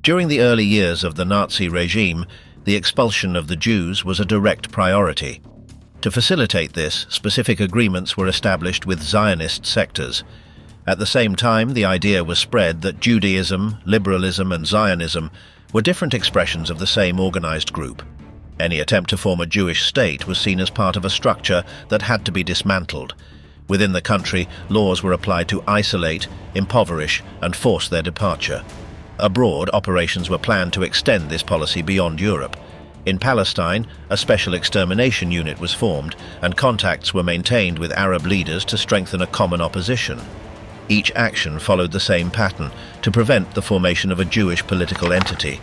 During the early years of the Nazi regime, the expulsion of the Jews was a direct priority. To facilitate this, specific agreements were established with Zionist sectors. At the same time, the idea was spread that Judaism, liberalism, and Zionism were different expressions of the same organized group. Any attempt to form a Jewish state was seen as part of a structure that had to be dismantled. Within the country, laws were applied to isolate, impoverish, and force their departure. Abroad, operations were planned to extend this policy beyond Europe. In Palestine, a special extermination unit was formed, and contacts were maintained with Arab leaders to strengthen a common opposition. Each action followed the same pattern, to prevent the formation of a Jewish political entity.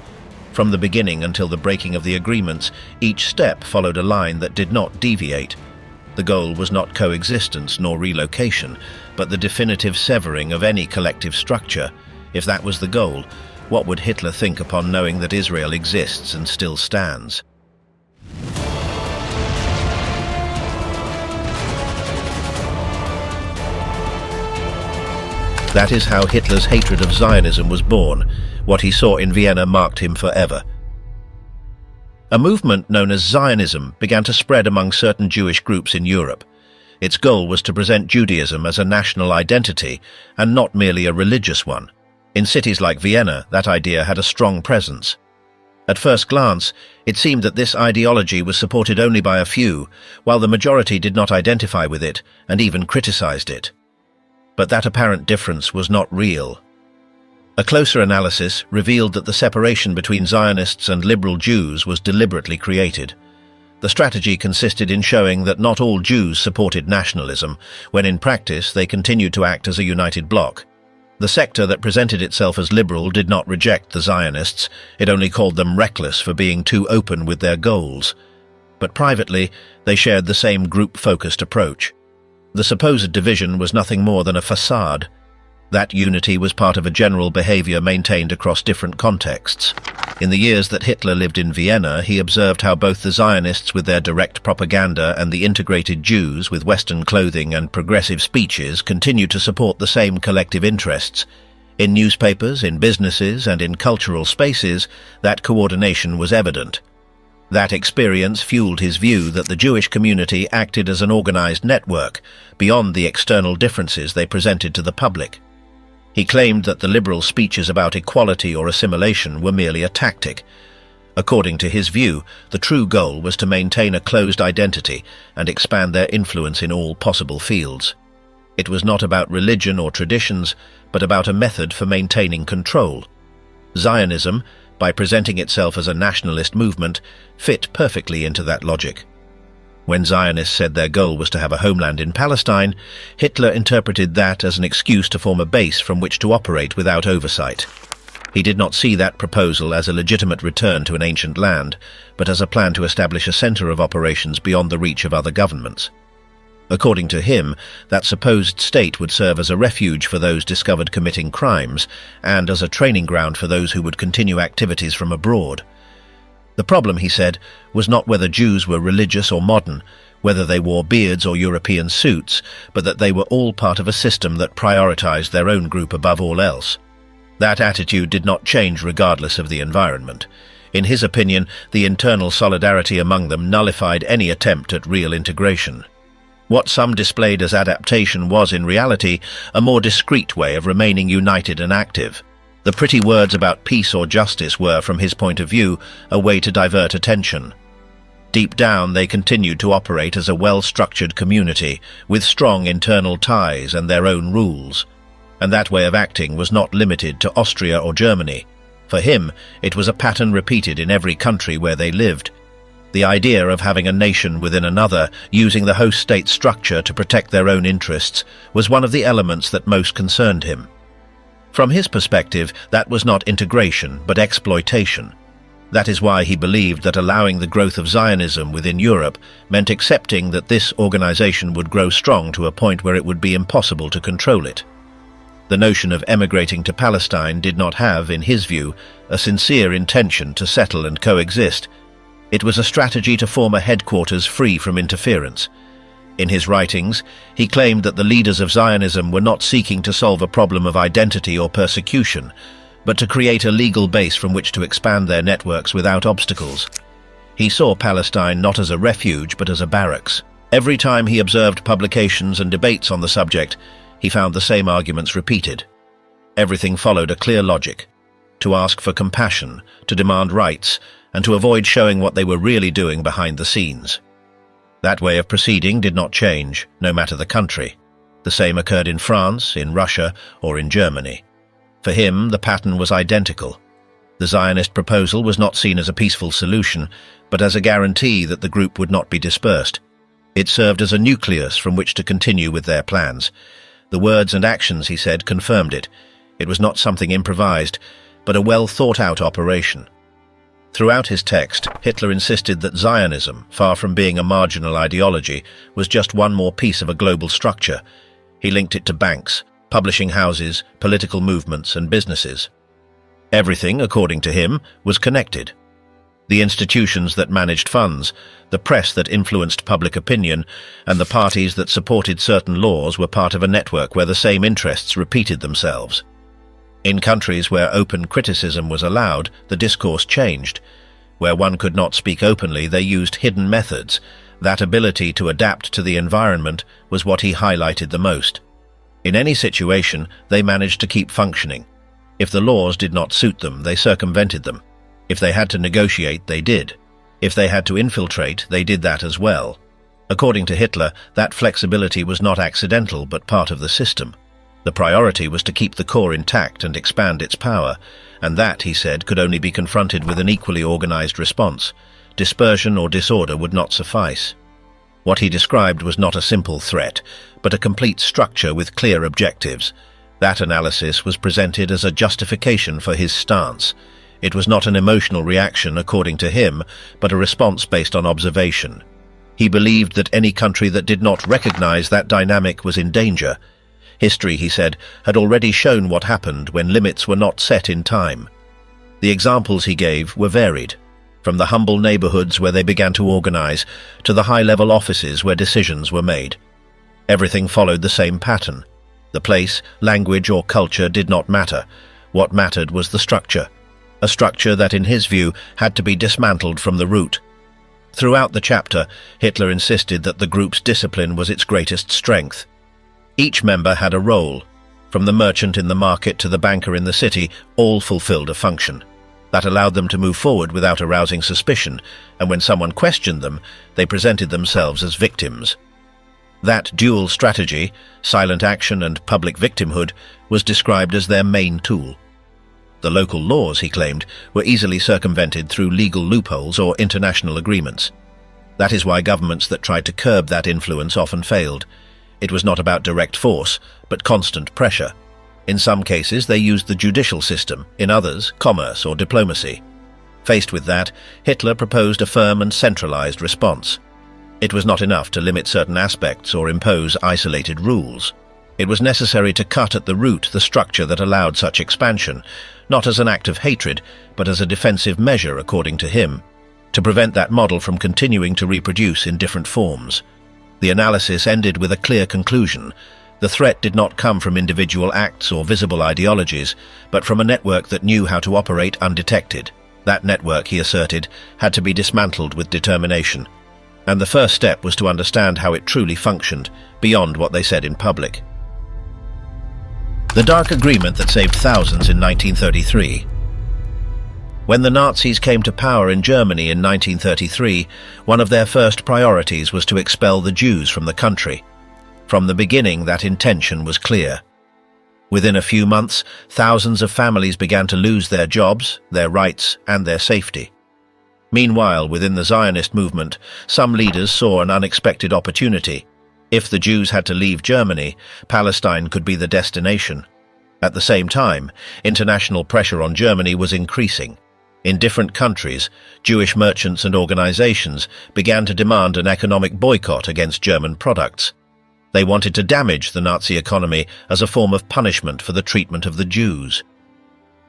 From the beginning until the breaking of the agreements, each step followed a line that did not deviate. The goal was not coexistence nor relocation, but the definitive severing of any collective structure. If that was the goal, what would Hitler think upon knowing that Israel exists and still stands? That is how Hitler's hatred of Zionism was born. What he saw in Vienna marked him forever. A movement known as Zionism began to spread among certain Jewish groups in Europe. Its goal was to present Judaism as a national identity and not merely a religious one. In cities like Vienna, that idea had a strong presence. At first glance, it seemed that this ideology was supported only by a few, while the majority did not identify with it and even criticized it. But that apparent difference was not real. A closer analysis revealed that the separation between Zionists and liberal Jews was deliberately created. The strategy consisted in showing that not all Jews supported nationalism, when in practice they continued to act as a united bloc. The sector that presented itself as liberal did not reject the Zionists, it only called them reckless for being too open with their goals. But privately, they shared the same group-focused approach. The supposed division was nothing more than a facade. That unity was part of a general behavior maintained across different contexts. In the years that Hitler lived in Vienna, he observed how both the Zionists with their direct propaganda and the integrated Jews with Western clothing and progressive speeches continued to support the same collective interests. In newspapers, in businesses, and in cultural spaces, that coordination was evident. That experience fueled his view that the Jewish community acted as an organized network, beyond the external differences they presented to the public. He claimed that the liberal speeches about equality or assimilation were merely a tactic. According to his view, the true goal was to maintain a closed identity and expand their influence in all possible fields. It was not about religion or traditions, but about a method for maintaining control. Zionism, by presenting itself as a nationalist movement, fit perfectly into that logic. When Zionists said their goal was to have a homeland in Palestine, Hitler interpreted that as an excuse to form a base from which to operate without oversight. He did not see that proposal as a legitimate return to an ancient land, but as a plan to establish a center of operations beyond the reach of other governments. According to him, that supposed state would serve as a refuge for those discovered committing crimes and as a training ground for those who would continue activities from abroad. The problem, he said, was not whether Jews were religious or modern, whether they wore beards or European suits, but that they were all part of a system that prioritized their own group above all else. That attitude did not change regardless of the environment. In his opinion, the internal solidarity among them nullified any attempt at real integration. What some displayed as adaptation was, in reality, a more discreet way of remaining united and active. The pretty words about peace or justice were, from his point of view, a way to divert attention. Deep down, they continued to operate as a well-structured community, with strong internal ties and their own rules. And that way of acting was not limited to Austria or Germany. For him, it was a pattern repeated in every country where they lived. The idea of having a nation within another, using the host state structure to protect their own interests, was one of the elements that most concerned him. From his perspective, that was not integration, but exploitation. That is why he believed that allowing the growth of Zionism within Europe meant accepting that this organization would grow strong to a point where it would be impossible to control it. The notion of emigrating to Palestine did not have, in his view, a sincere intention to settle and coexist. It was a strategy to form a headquarters free from interference. In his writings, he claimed that the leaders of Zionism were not seeking to solve a problem of identity or persecution, but to create a legal base from which to expand their networks without obstacles. He saw Palestine not as a refuge but as a barracks. Every time he observed publications and debates on the subject, he found the same arguments repeated. Everything followed a clear logic: to ask for compassion, to demand rights, and to avoid showing what they were really doing behind the scenes. That way of proceeding did not change, no matter the country. The same occurred in France, in Russia, or in Germany. For him, the pattern was identical. The Zionist proposal was not seen as a peaceful solution, but as a guarantee that the group would not be dispersed. It served as a nucleus from which to continue with their plans. The words and actions, he said, confirmed it. It was not something improvised, but a well-thought-out operation. Throughout his text, Hitler insisted that Zionism, far from being a marginal ideology, was just one more piece of a global structure. He linked it to banks, publishing houses, political movements, and businesses. Everything, according to him, was connected. The institutions that managed funds, the press that influenced public opinion, and the parties that supported certain laws were part of a network where the same interests repeated themselves. In countries where open criticism was allowed, the discourse changed. Where one could not speak openly, they used hidden methods. That ability to adapt to the environment was what he highlighted the most. In any situation, they managed to keep functioning. If the laws did not suit them, they circumvented them. If they had to negotiate, they did. If they had to infiltrate, they did that as well. According to Hitler, that flexibility was not accidental but part of the system. The priority was to keep the core intact and expand its power, and that, he said, could only be confronted with an equally organized response. Dispersion or disorder would not suffice. What he described was not a simple threat, but a complete structure with clear objectives. That analysis was presented as a justification for his stance. It was not an emotional reaction, according to him, but a response based on observation. He believed that any country that did not recognize that dynamic was in danger. History, he said, had already shown what happened when limits were not set in time. The examples he gave were varied, from the humble neighborhoods where they began to organize to the high-level offices where decisions were made. Everything followed the same pattern. The place, language, or culture did not matter. What mattered was the structure, a structure that, in his view, had to be dismantled from the root. Throughout the chapter, Hitler insisted that the group's discipline was its greatest strength. Each member had a role. From the merchant in the market to the banker in the city, all fulfilled a function. That allowed them to move forward without arousing suspicion, and when someone questioned them, they presented themselves as victims. That dual strategy, silent action and public victimhood, was described as their main tool. The local laws, he claimed, were easily circumvented through legal loopholes or international agreements. That is why governments that tried to curb that influence often failed. It was not about direct force, but constant pressure. In some cases, they used the judicial system, in others, commerce or diplomacy. Faced with that, Hitler proposed a firm and centralized response. It was not enough to limit certain aspects or impose isolated rules. It was necessary to cut at the root the structure that allowed such expansion, not as an act of hatred, but as a defensive measure, according to him, to prevent that model from continuing to reproduce in different forms. The analysis ended with a clear conclusion. The threat did not come from individual acts or visible ideologies, but from a network that knew how to operate undetected. That network, he asserted, had to be dismantled with determination. And the first step was to understand how it truly functioned, beyond what they said in public. The dark agreement that saved thousands in 1933. When the Nazis came to power in Germany in 1933, one of their first priorities was to expel the Jews from the country. From the beginning, that intention was clear. Within a few months, thousands of families began to lose their jobs, their rights, and their safety. Meanwhile, within the Zionist movement, some leaders saw an unexpected opportunity. If the Jews had to leave Germany, Palestine could be the destination. At the same time, international pressure on Germany was increasing. In different countries, Jewish merchants and organizations began to demand an economic boycott against German products. They wanted to damage the Nazi economy as a form of punishment for the treatment of the Jews.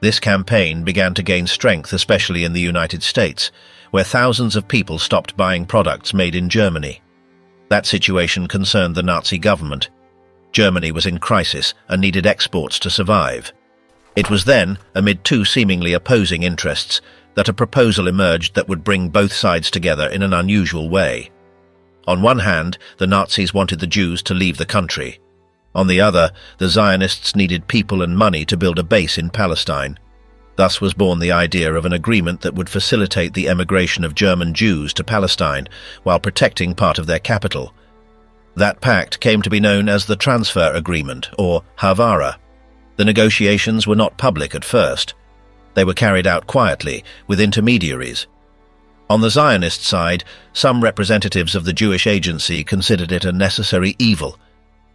This campaign began to gain strength, especially in the United States, where thousands of people stopped buying products made in Germany. That situation concerned the Nazi government. Germany was in crisis and needed exports to survive. It was then, amid two seemingly opposing interests, that a proposal emerged that would bring both sides together in an unusual way. On one hand, the Nazis wanted the Jews to leave the country. On the other, the Zionists needed people and money to build a base in Palestine. Thus was born the idea of an agreement that would facilitate the emigration of German Jews to Palestine while protecting part of their capital. That pact came to be known as the Transfer Agreement, or Havara. The negotiations were not public at first. They were carried out quietly, with intermediaries. On the Zionist side, some representatives of the Jewish agency considered it a necessary evil.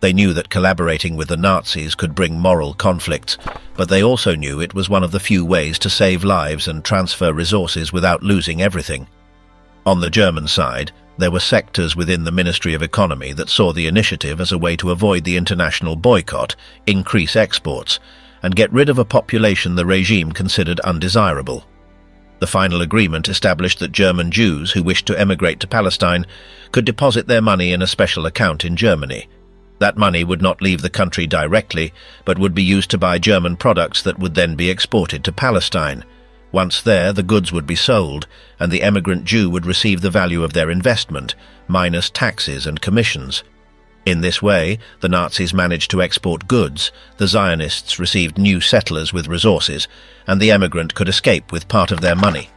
They knew that collaborating with the Nazis could bring moral conflicts, but they also knew it was one of the few ways to save lives and transfer resources without losing everything. On the German side, there were sectors within the Ministry of Economy that saw the initiative as a way to avoid the international boycott, increase exports, and get rid of a population the regime considered undesirable. The final agreement established that German Jews who wished to emigrate to Palestine could deposit their money in a special account in Germany. That money would not leave the country directly, but would be used to buy German products that would then be exported to Palestine. Once there, the goods would be sold, and the emigrant Jew would receive the value of their investment, minus taxes and commissions. In this way, the Nazis managed to export goods, the Zionists received new settlers with resources, and the emigrant could escape with part of their money.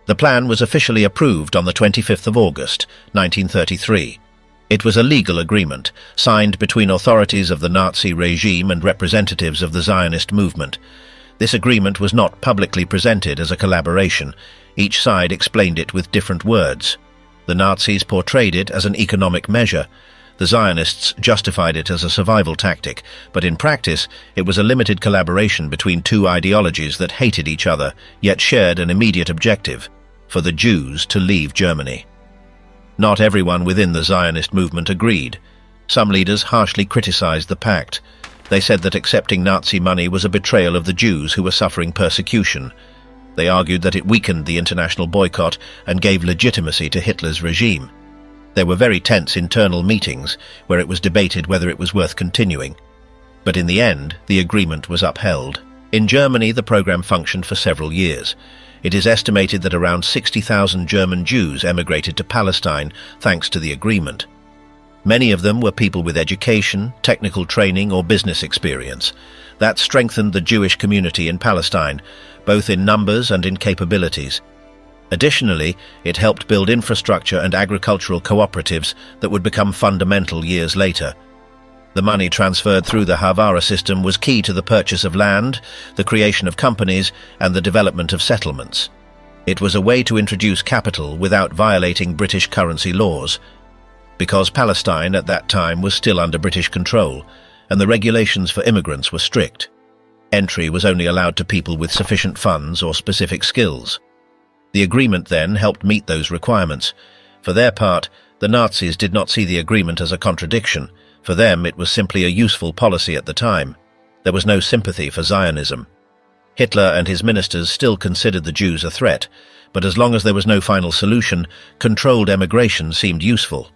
The plan was officially approved on the 25th of August, 1933. It was a legal agreement, signed between authorities of the Nazi regime and representatives of the Zionist movement. This agreement was not publicly presented as a collaboration. Each side explained it with different words. The Nazis portrayed it as an economic measure. The Zionists justified it as a survival tactic, but in practice it was a limited collaboration between two ideologies that hated each other, yet shared an immediate objective: for the Jews to leave Germany. Not everyone within the Zionist movement agreed. Some leaders harshly criticized the pact. They said that accepting Nazi money was a betrayal of the Jews who were suffering persecution. They argued that it weakened the international boycott and gave legitimacy to Hitler's regime. There were very tense internal meetings where it was debated whether it was worth continuing. But in the end, the agreement was upheld. In Germany, the program functioned for several years. It is estimated that around 60,000 German Jews emigrated to Palestine thanks to the agreement. Many of them were people with education, technical training, or business experience. That strengthened the Jewish community in Palestine, both in numbers and in capabilities. Additionally, it helped build infrastructure and agricultural cooperatives that would become fundamental years later. The money transferred through the Havara system was key to the purchase of land, the creation of companies, and the development of settlements. It was a way to introduce capital without violating British currency laws. Because Palestine at that time was still under British control, and the regulations for immigrants were strict. Entry was only allowed to people with sufficient funds or specific skills. The agreement then helped meet those requirements. For their part, the Nazis did not see the agreement as a contradiction. For them, it was simply a useful policy at the time. There was no sympathy for Zionism. Hitler and his ministers still considered the Jews a threat, but as long as there was no final solution, controlled emigration seemed useful.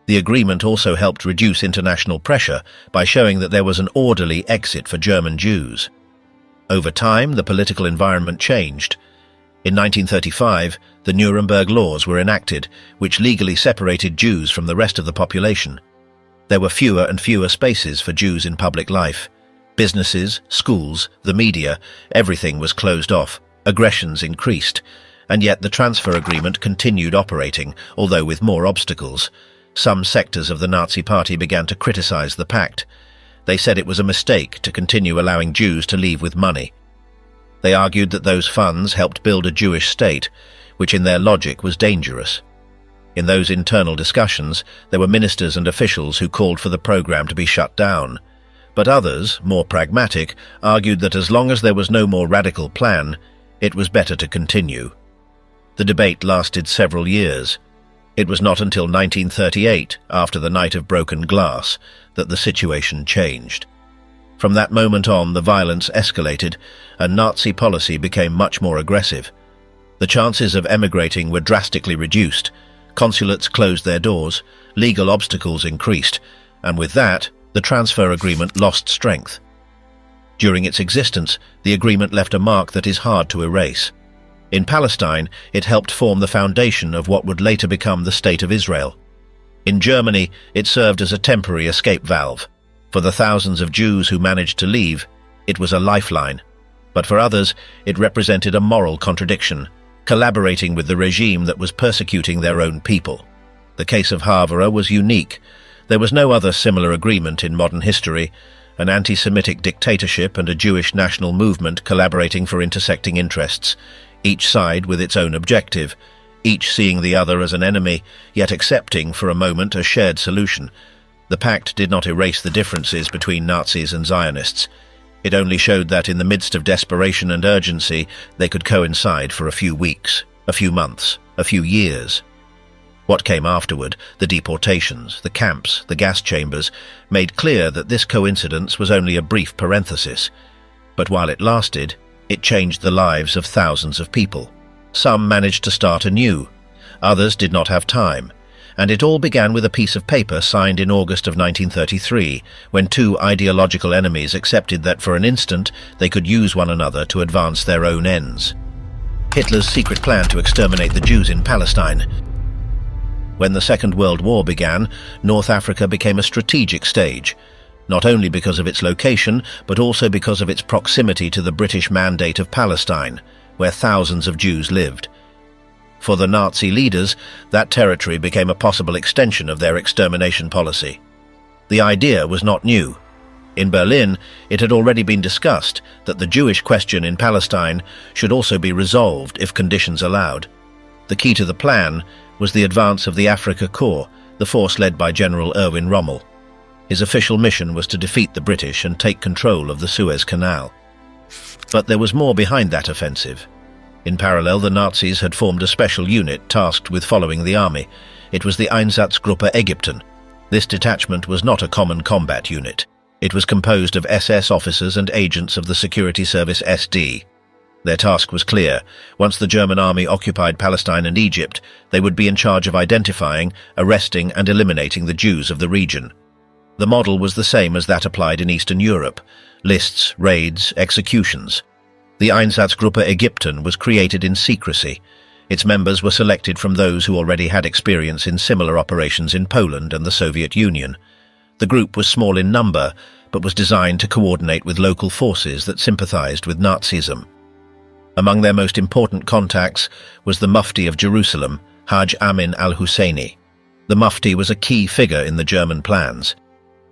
The agreement also helped reduce international pressure by showing that there was an orderly exit for German Jews. Over time, the political environment changed. In 1935, the Nuremberg laws were enacted, which legally separated Jews from the rest of the population. There were fewer and fewer spaces for Jews in public life. Businesses, schools, the media, everything was closed off. Aggressions increased, and yet the transfer agreement continued operating, although with more obstacles. Some sectors of the Nazi Party began to criticize the pact. They said it was a mistake to continue allowing Jews to leave with money. They argued that those funds helped build a Jewish state, which in their logic was dangerous. In those internal discussions, there were ministers and officials who called for the program to be shut down. But others, more pragmatic, argued that as long as there was no more radical plan, it was better to continue. The debate lasted several years. It was not until 1938, after the Night of Broken Glass, that the situation changed. From that moment on, the violence escalated, and Nazi policy became much more aggressive. The chances of emigrating were drastically reduced. Consulates closed their doors, legal obstacles increased, and with that, the transfer agreement lost strength. During its existence, the agreement left a mark that is hard to erase. In Palestine, it helped form the foundation of what would later become the State of Israel. In Germany, it served as a temporary escape valve. For the thousands of Jews who managed to leave, it was a lifeline. But for others, it represented a moral contradiction, collaborating with the regime that was persecuting their own people. The case of Havara was unique. There was no other similar agreement in modern history, an anti-Semitic dictatorship and a Jewish national movement collaborating for intersecting interests, each side with its own objective, each seeing the other as an enemy, yet accepting for a moment a shared solution. The pact did not erase the differences between Nazis and Zionists. It only showed that in the midst of desperation and urgency, they could coincide for a few weeks, a few months, a few years. What came afterward, the deportations, the camps, the gas chambers, made clear that this coincidence was only a brief parenthesis. But while it lasted, it changed the lives of thousands of people. Some managed to start anew, others did not have time, and it all began with a piece of paper signed in August of 1933, when two ideological enemies accepted that for an instant they could use one another to advance their own ends. Hitler's secret plan to exterminate the Jews in Palestine. When the Second World War began, North Africa became a strategic stage, not only because of its location, but also because of its proximity to the British Mandate of Palestine, where thousands of Jews lived. For the Nazi leaders, that territory became a possible extension of their extermination policy. The idea was not new. In Berlin, it had already been discussed that the Jewish question in Palestine should also be resolved if conditions allowed. The key to the plan was the advance of the Afrika Korps, the force led by General Erwin Rommel. His official mission was to defeat the British and take control of the Suez Canal. But there was more behind that offensive. In parallel, the Nazis had formed a special unit tasked with following the army. It was the Einsatzgruppe Ägypten. This detachment was not a common combat unit. It was composed of SS officers and agents of the security service SD. Their task was clear. Once the German army occupied Palestine and Egypt, they would be in charge of identifying, arresting and eliminating the Jews of the region. The model was the same as that applied in Eastern Europe: lists, raids, executions. The Einsatzgruppe Ägypten was created in secrecy. Its members were selected from those who already had experience in similar operations in Poland and the Soviet Union. The group was small in number, but was designed to coordinate with local forces that sympathized with Nazism. Among their most important contacts was the Mufti of Jerusalem, Haj Amin al-Husseini. The Mufti was a key figure in the German plans.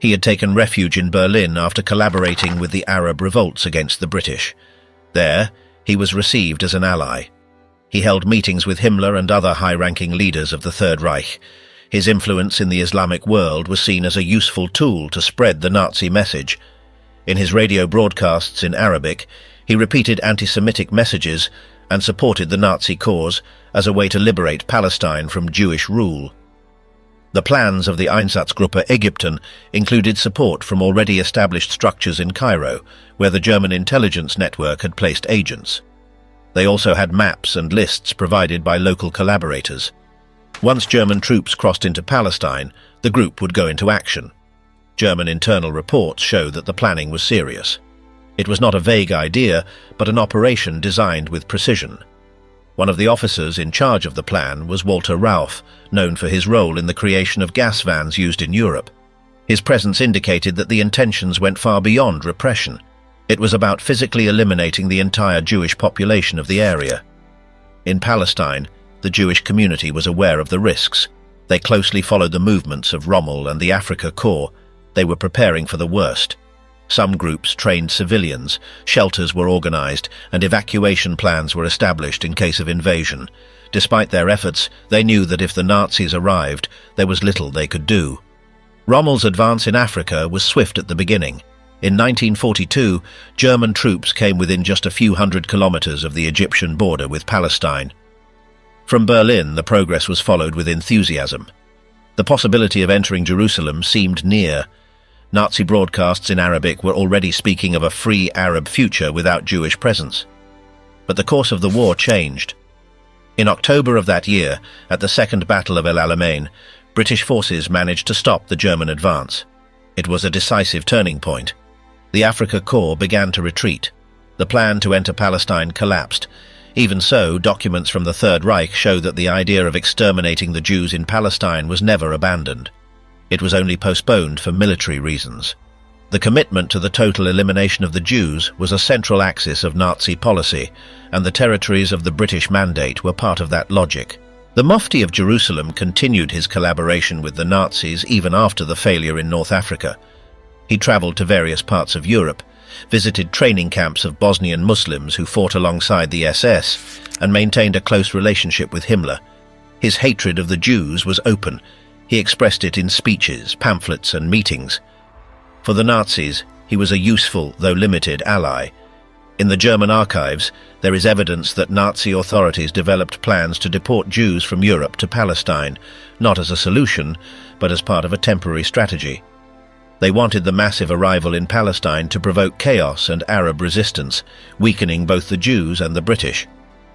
He had taken refuge in Berlin after collaborating with the Arab revolts against the British. There, he was received as an ally. He held meetings with Himmler and other high-ranking leaders of the Third Reich. His influence in the Islamic world was seen as a useful tool to spread the Nazi message. In his radio broadcasts in Arabic, he repeated anti-Semitic messages and supported the Nazi cause as a way to liberate Palestine from Jewish rule. The plans of the Einsatzgruppe Ägypten included support from already established structures in Cairo, where the German intelligence network had placed agents. They also had maps and lists provided by local collaborators. Once German troops crossed into Palestine, the group would go into action. German internal reports show that the planning was serious. It was not a vague idea, but an operation designed with precision. One of the officers in charge of the plan was Walter Rauff, known for his role in the creation of gas vans used in Europe. His presence indicated that the intentions went far beyond repression. It was about physically eliminating the entire Jewish population of the area. In Palestine, the Jewish community was aware of the risks. They closely followed the movements of Rommel and the Afrika Korps. They were preparing for the worst. Some groups trained civilians, shelters were organized, and evacuation plans were established in case of invasion. Despite their efforts, they knew that if the Nazis arrived, there was little they could do. Rommel's advance in Africa was swift at the beginning. In 1942, German troops came within just a few hundred kilometers of the Egyptian border with Palestine. From Berlin, the progress was followed with enthusiasm. The possibility of entering Jerusalem seemed near. Nazi broadcasts in Arabic were already speaking of a free Arab future without Jewish presence. But the course of the war changed. In October of that year, at the Second Battle of El Alamein, British forces managed to stop the German advance. It was a decisive turning point. The Afrika Korps began to retreat. The plan to enter Palestine collapsed. Even so, documents from the Third Reich show that the idea of exterminating the Jews in Palestine was never abandoned. It was only postponed for military reasons. The commitment to the total elimination of the Jews was a central axis of Nazi policy, and the territories of the British Mandate were part of that logic. The Mufti of Jerusalem continued his collaboration with the Nazis even after the failure in North Africa. He traveled to various parts of Europe, visited training camps of Bosnian Muslims who fought alongside the SS, and maintained a close relationship with Himmler. His hatred of the Jews was open. He expressed it in speeches, pamphlets, and meetings. For the Nazis, he was a useful, though limited, ally. In the German archives, there is evidence that Nazi authorities developed plans to deport Jews from Europe to Palestine, not as a solution, but as part of a temporary strategy. They wanted the massive arrival in Palestine to provoke chaos and Arab resistance, weakening both the Jews and the British.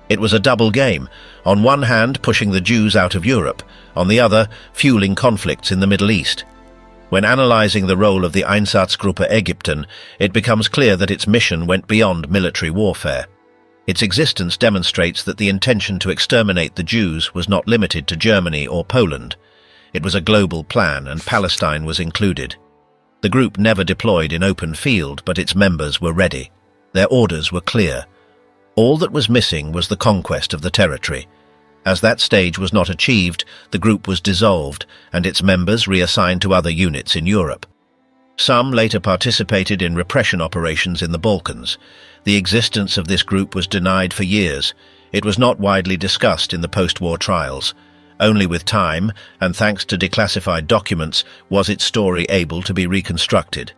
It was a double game, on one hand pushing the Jews out of Europe, on the other fueling conflicts in the Middle East. When analyzing the role of the Einsatzgruppe Ägypten, it becomes clear that its mission went beyond military warfare. Its existence demonstrates that the intention to exterminate the Jews was not limited to Germany or Poland. It was a global plan, and Palestine was included. The group never deployed in open field, but its members were ready. Their orders were clear. All that was missing was the conquest of the territory. As that stage was not achieved, the group was dissolved, and its members reassigned to other units in Europe. Some later participated in repression operations in the Balkans. The existence of this group was denied for years. It was not widely discussed in the post-war trials. Only with time, and thanks to declassified documents, was its story able to be reconstructed.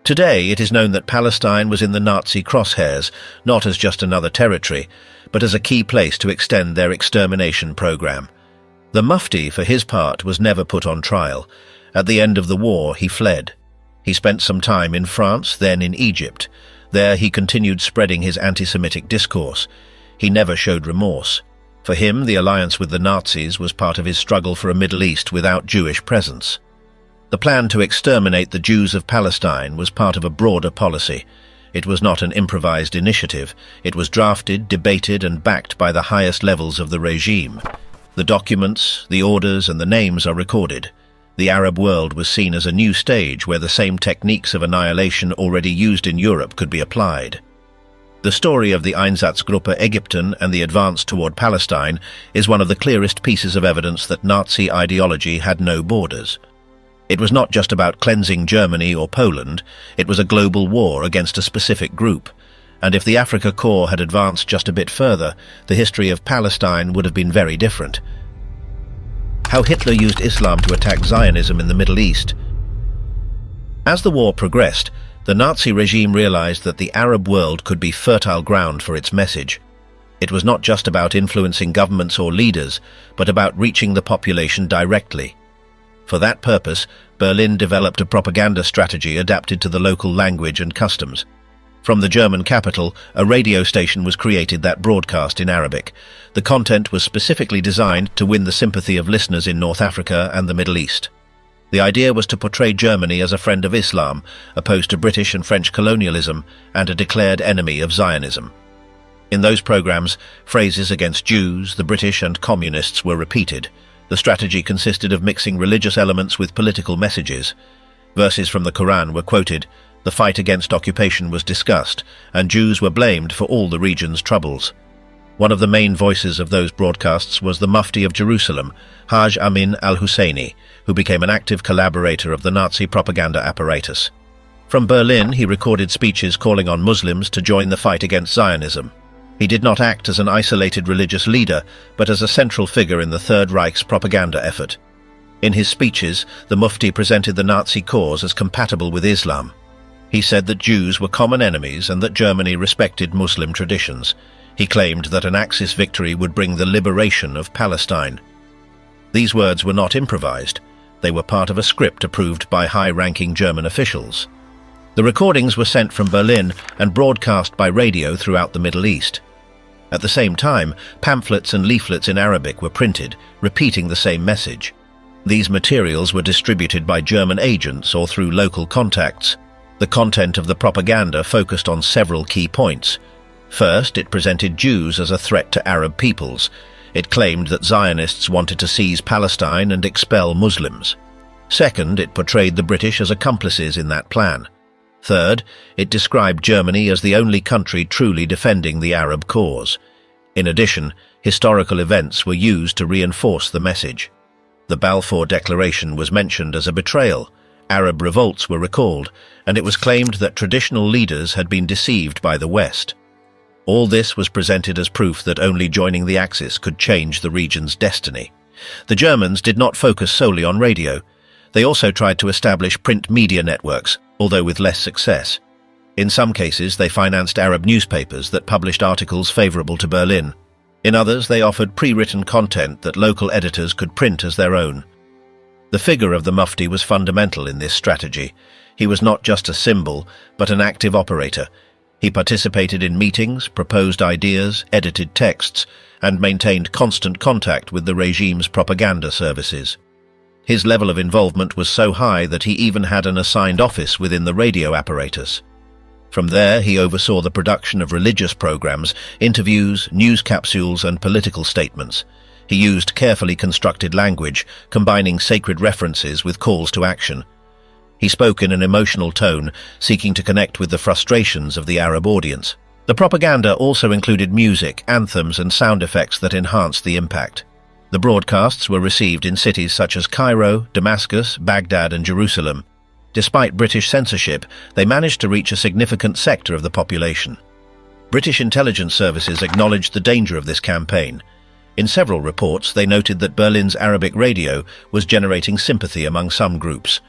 Today, it is known that Palestine was in the Nazi crosshairs, not as just another territory, but as a key place to extend their extermination program. The Mufti, for his part, was never put on trial. At the end of the war, he fled. He spent some time in France, then in Egypt. There he continued spreading his anti-Semitic discourse. He never showed remorse. For him, the alliance with the Nazis was part of his struggle for a Middle East without Jewish presence. The plan to exterminate the Jews of Palestine was part of a broader policy. It was not an improvised initiative. It was drafted, debated, and backed by the highest levels of the regime. The documents, the orders, and the names are recorded. The Arab world was seen as a new stage where the same techniques of annihilation already used in Europe could be applied. The story of the Einsatzgruppe Ägypten and the advance toward Palestine is one of the clearest pieces of evidence that Nazi ideology had no borders. It was not just about cleansing Germany or Poland, it was a global war against a specific group. And if the Afrika Korps had advanced just a bit further, the history of Palestine would have been very different. How Hitler used Islam to attack Zionism in the Middle East. As the war progressed, the Nazi regime realized that the Arab world could be fertile ground for its message. It was not just about influencing governments or leaders, but about reaching the population directly. For that purpose, Berlin developed a propaganda strategy adapted to the local language and customs. From the German capital, a radio station was created that broadcast in Arabic. The content was specifically designed to win the sympathy of listeners in North Africa and the Middle East. The idea was to portray Germany as a friend of Islam, opposed to British and French colonialism, and a declared enemy of Zionism. In those programs, phrases against Jews, the British, and communists were repeated. The strategy consisted of mixing religious elements with political messages. Verses from the Quran were quoted, the fight against occupation was discussed, and Jews were blamed for all the region's troubles. One of the main voices of those broadcasts was the Mufti of Jerusalem, Haj Amin al-Husseini, who became an active collaborator of the Nazi propaganda apparatus. From Berlin, he recorded speeches calling on Muslims to join the fight against Zionism. He did not act as an isolated religious leader, but as a central figure in the Third Reich's propaganda effort. In his speeches, the Mufti presented the Nazi cause as compatible with Islam. He said that Jews were common enemies and that Germany respected Muslim traditions. He claimed that an Axis victory would bring the liberation of Palestine. These words were not improvised. They were part of a script approved by high-ranking German officials. The recordings were sent from Berlin and broadcast by radio throughout the Middle East. At the same time, pamphlets and leaflets in Arabic were printed, repeating the same message. These materials were distributed by German agents or through local contacts. The content of the propaganda focused on several key points. First, it presented Jews as a threat to Arab peoples. It claimed that Zionists wanted to seize Palestine and expel Muslims. Second, it portrayed the British as accomplices in that plan. Third, it described Germany as the only country truly defending the Arab cause. In addition, historical events were used to reinforce the message. The Balfour Declaration was mentioned as a betrayal. Arab revolts were recalled, and it was claimed that traditional leaders had been deceived by the West. All this was presented as proof that only joining the Axis could change the region's destiny. The Germans did not focus solely on radio. They also tried to establish print media networks, although with less success. In some cases, they financed Arab newspapers that published articles favorable to Berlin. In others, they offered pre-written content that local editors could print as their own. The figure of the Mufti was fundamental in this strategy. He was not just a symbol, but an active operator. He participated in meetings, proposed ideas, edited texts, and maintained constant contact with the regime's propaganda services. His level of involvement was so high that he even had an assigned office within the radio apparatus. From there, he oversaw the production of religious programs, interviews, news capsules, and political statements. He used carefully constructed language, combining sacred references with calls to action. He spoke in an emotional tone, seeking to connect with the frustrations of the Arab audience. The propaganda also included music, anthems, and sound effects that enhanced the impact. The broadcasts were received in cities such as Cairo, Damascus, Baghdad, and Jerusalem. Despite British censorship, they managed to reach a significant sector of the population. British intelligence services acknowledged the danger of this campaign. In several reports, they noted that Berlin's Arabic radio was generating sympathy among some groups.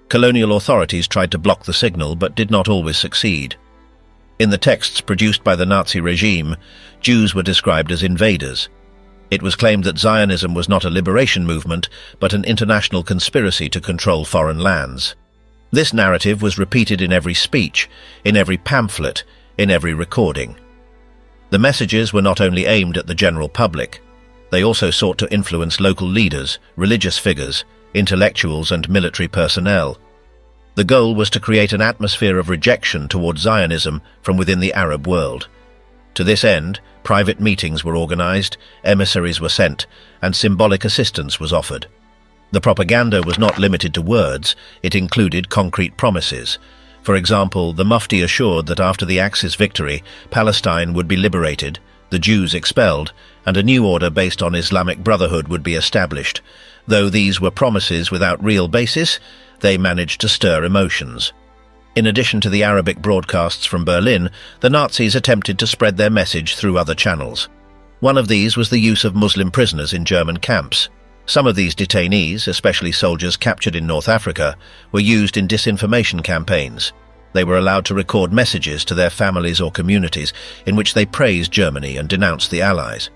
Colonial authorities tried to block the signal but did not always succeed. In the texts produced by the Nazi regime, Jews were described as invaders. It was claimed that Zionism was not a liberation movement, but an international conspiracy to control foreign lands. This narrative was repeated in every speech, in every pamphlet, in every recording. The messages were not only aimed at the general public. They also sought to influence local leaders, religious figures, intellectuals, and military personnel. The goal was to create an atmosphere of rejection toward Zionism from within the Arab world. To this end, private meetings were organized, emissaries were sent, and symbolic assistance was offered. The propaganda was not limited to words, it included concrete promises. For example, the Mufti assured that after the Axis victory, Palestine would be liberated, the Jews expelled, and a new order based on Islamic Brotherhood would be established. Though these were promises without real basis, they managed to stir emotions. In addition to the Arabic broadcasts from Berlin, the Nazis attempted to spread their message through other channels. One of these was the use of Muslim prisoners in German camps. Some of these detainees, especially soldiers captured in North Africa, were used in disinformation campaigns. They were allowed to record messages to their families or communities in which they praised Germany and denounced the Allies.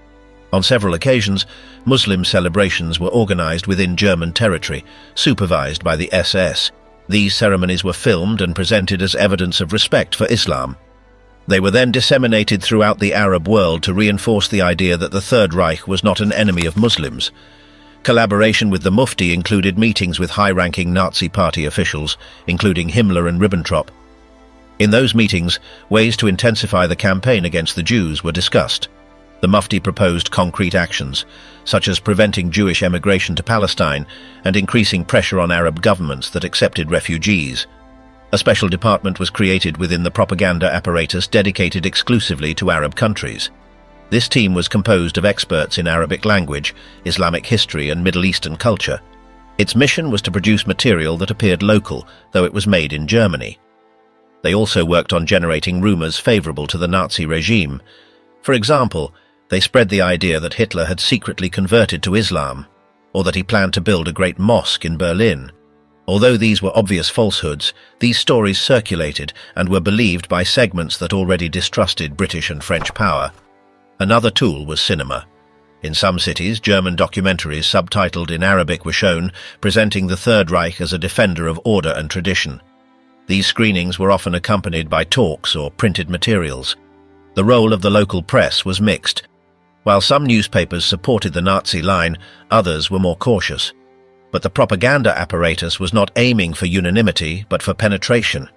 On several occasions, Muslim celebrations were organized within German territory, supervised by the SS. These ceremonies were filmed and presented as evidence of respect for Islam. They were then disseminated throughout the Arab world to reinforce the idea that the Third Reich was not an enemy of Muslims. Collaboration with the Mufti included meetings with high-ranking Nazi party officials, including Himmler and Ribbentrop. In those meetings, ways to intensify the campaign against the Jews were discussed. The Mufti proposed concrete actions, such as preventing Jewish emigration to Palestine and increasing pressure on Arab governments that accepted refugees. A special department was created within the propaganda apparatus dedicated exclusively to Arab countries. This team was composed of experts in Arabic language, Islamic history, and Middle Eastern culture. Its mission was to produce material that appeared local, though it was made in Germany. They also worked on generating rumors favorable to the Nazi regime. For example, they spread the idea that Hitler had secretly converted to Islam, or that he planned to build a great mosque in Berlin. Although these were obvious falsehoods, these stories circulated and were believed by segments that already distrusted British and French power. Another tool was cinema. In some cities, German documentaries subtitled in Arabic were shown, presenting the Third Reich as a defender of order and tradition. These screenings were often accompanied by talks or printed materials. The role of the local press was mixed. While some newspapers supported the Nazi line, others were more cautious. But the propaganda apparatus was not aiming for unanimity, but for penetration.